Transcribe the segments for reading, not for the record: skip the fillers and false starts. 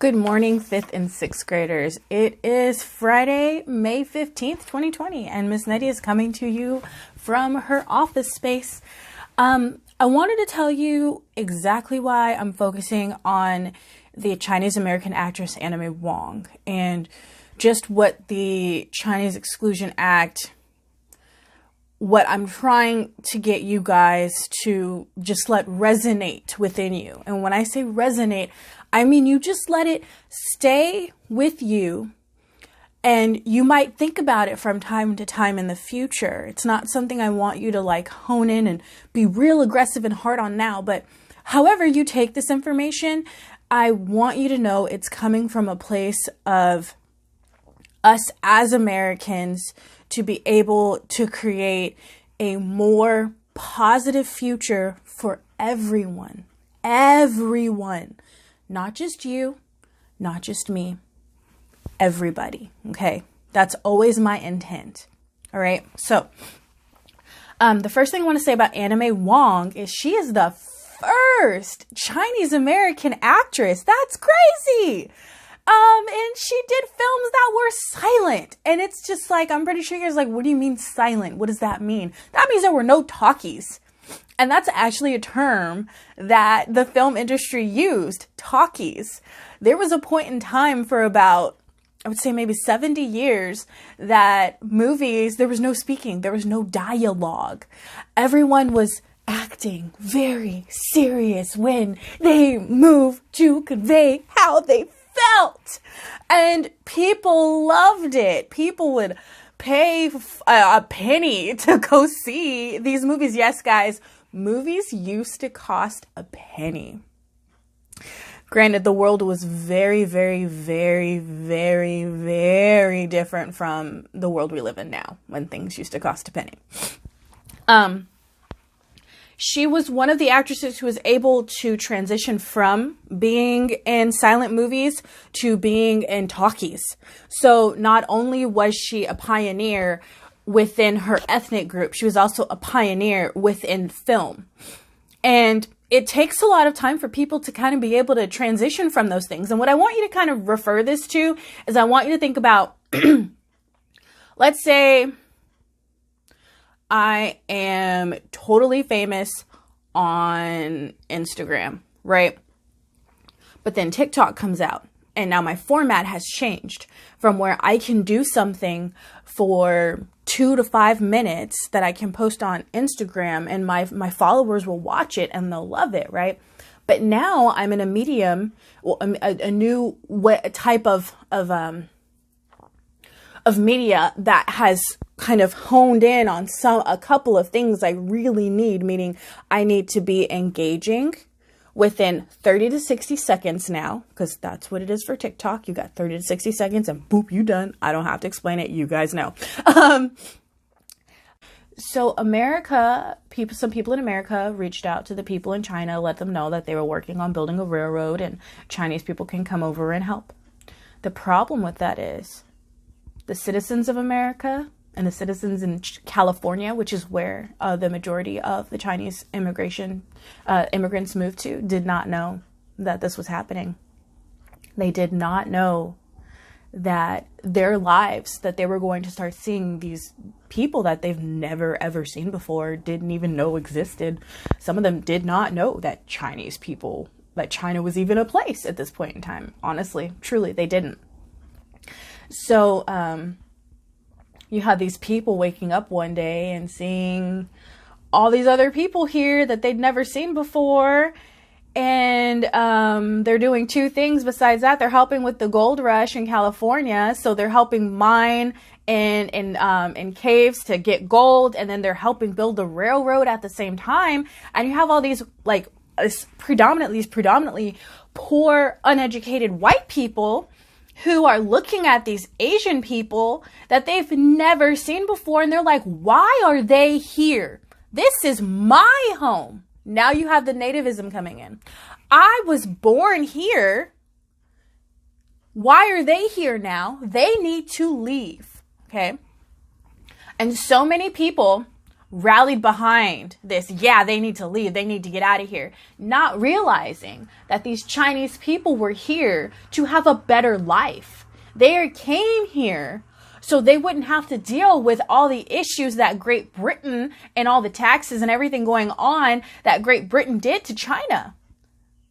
Good morning, 5th and 6th graders. It is Friday, May 15th, 2020, and Miss Nettie is coming to you from her office space. I wanted to tell you exactly why I'm focusing on the Chinese American actress Anime Wong and just what the Chinese Exclusion Act, what I'm trying to get you guys to just let resonate within you. And when I say resonate, I mean you just let it stay with you, and you might think about it from time to time in the future. It's not something I want you to hone in and be real aggressive and hard on now, but however you take this information, I want you to know it's coming from a place of us as Americans to be able to create a more positive future for everyone. Everyone. Not just you, not just me. Everybody. Okay? That's always my intent. All right? So, the first thing I want to say about Anime Wong is she is the first Chinese American actress. That's crazy. And she did films that were silent. And it's just I'm pretty sure you're what do you mean silent? What does that mean? That means there were no talkies. And that's actually a term that the film industry used, talkies. There was a point in time for about, I would say maybe 70 years that movies, there was no speaking, there was no dialogue. Everyone was acting very serious when they moved to convey how they felt. And people loved it. People would pay a penny to go see these movies. Yes, guys, movies used to cost a penny. Granted, the world was very, very, very, very, very different from the world we live in now, when things used to cost a penny. She was one of the actresses who was able to transition from being in silent movies to being in talkies. So not only was she a pioneer within her ethnic group, she was also a pioneer within film. And it takes a lot of time for people to kind of be able to transition from those things. And what I want you to kind of refer this to is I want you to think about, let's say I am totally famous on Instagram, right? But then TikTok comes out, and now my format has changed from where I can do something for 2 to 5 minutes that I can post on Instagram, and my followers will watch it and they'll love it, right? But now I'm in a medium, a new type of media that has kind of honed in on a couple of things I really need, meaning I need to be engaging within 30 to 60 seconds now, because that's what it is for TikTok. You got 30 to 60 seconds and boop, you done. I don't have to explain it. You guys know. So some people in America reached out to the people in China, let them know that they were working on building a railroad and Chinese people can come over and help. The problem with that is the citizens of America and the citizens in California, which is where the majority of the Chinese immigrants moved to, did not know that this was happening. They did not know that their lives, that they were going to start seeing these people that they've never ever seen before, didn't even know existed. Some of them did not know that that China was even a place at this point in time. Honestly, truly, they didn't. So, you had these people waking up one day and seeing all these other people here that they'd never seen before. And they're doing 2 things besides that. They're helping with the gold rush in California. So they're helping mine in caves to get gold. And then they're helping build the railroad at the same time. And you have all these predominantly poor, uneducated white people who are looking at these Asian people that they've never seen before. And they're like, why are they here? This is my home. Now you have the nativism coming in. I was born here. Why are they here now? They need to leave. Okay. And so many people rallied behind this. Yeah, they need to leave. They need to get out of here. Not realizing that these Chinese people were here to have a better life. They came here so they wouldn't have to deal with all the issues that Great Britain and all the taxes and everything going on that Great Britain did to China.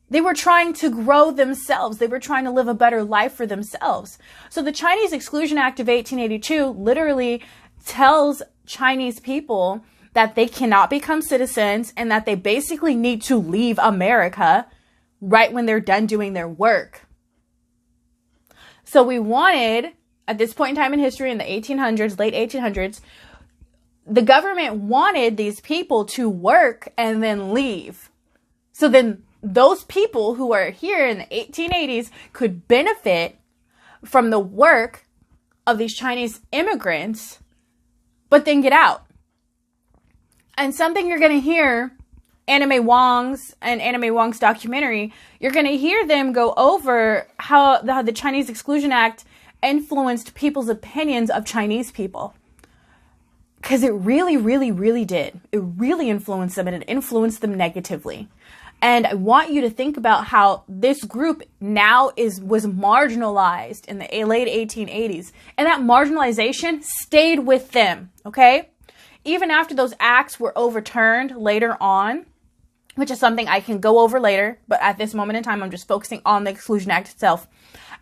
They were trying to grow themselves. They were trying to live a better life for themselves. So the Chinese Exclusion Act of 1882 literally tells Chinese people that they cannot become citizens and that they basically need to leave America right when they're done doing their work. So we wanted, at this point in time in history, in the 1800s, late 1800s, the government wanted these people to work and then leave. So then those people who are here in the 1880s could benefit from the work of these Chinese immigrants, but then get out. And something you're going to hear, Anime Wong's documentary, you're going to hear them go over how the Chinese Exclusion Act influenced people's opinions of Chinese people. Because it really, really, really did. It really influenced them, and it influenced them negatively. And I want you to think about how this group now was marginalized in the late 1880s. And that marginalization stayed with them, okay? Even after those acts were overturned later on, which is something I can go over later, but at this moment in time, I'm just focusing on the Exclusion Act itself.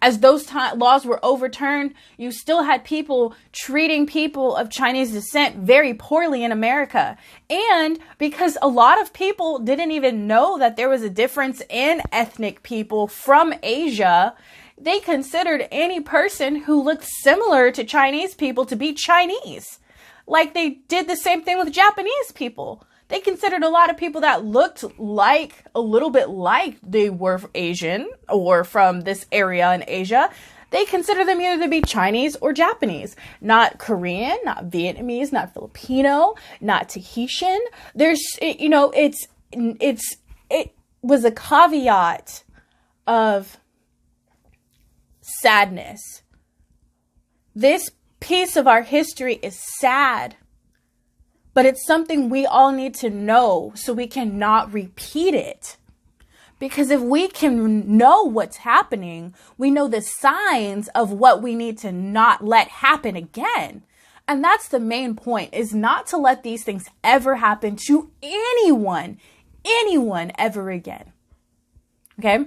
As those laws were overturned, you still had people treating people of Chinese descent very poorly in America. And because a lot of people didn't even know that there was a difference in ethnic people from Asia, they considered any person who looked similar to Chinese people to be Chinese. Like they did the same thing with Japanese people. They considered a lot of people that looked like, a little bit like they were Asian or from this area in Asia. They consider them either to be Chinese or Japanese. Not Korean, not Vietnamese, not Filipino, not Tahitian. It was a caveat of sadness. This piece of our history is sad. But it's something we all need to know so we cannot repeat it. Because if we can know what's happening, we know the signs of what we need to not let happen again. And that's the main point, is not to let these things ever happen to anyone ever again. Okay?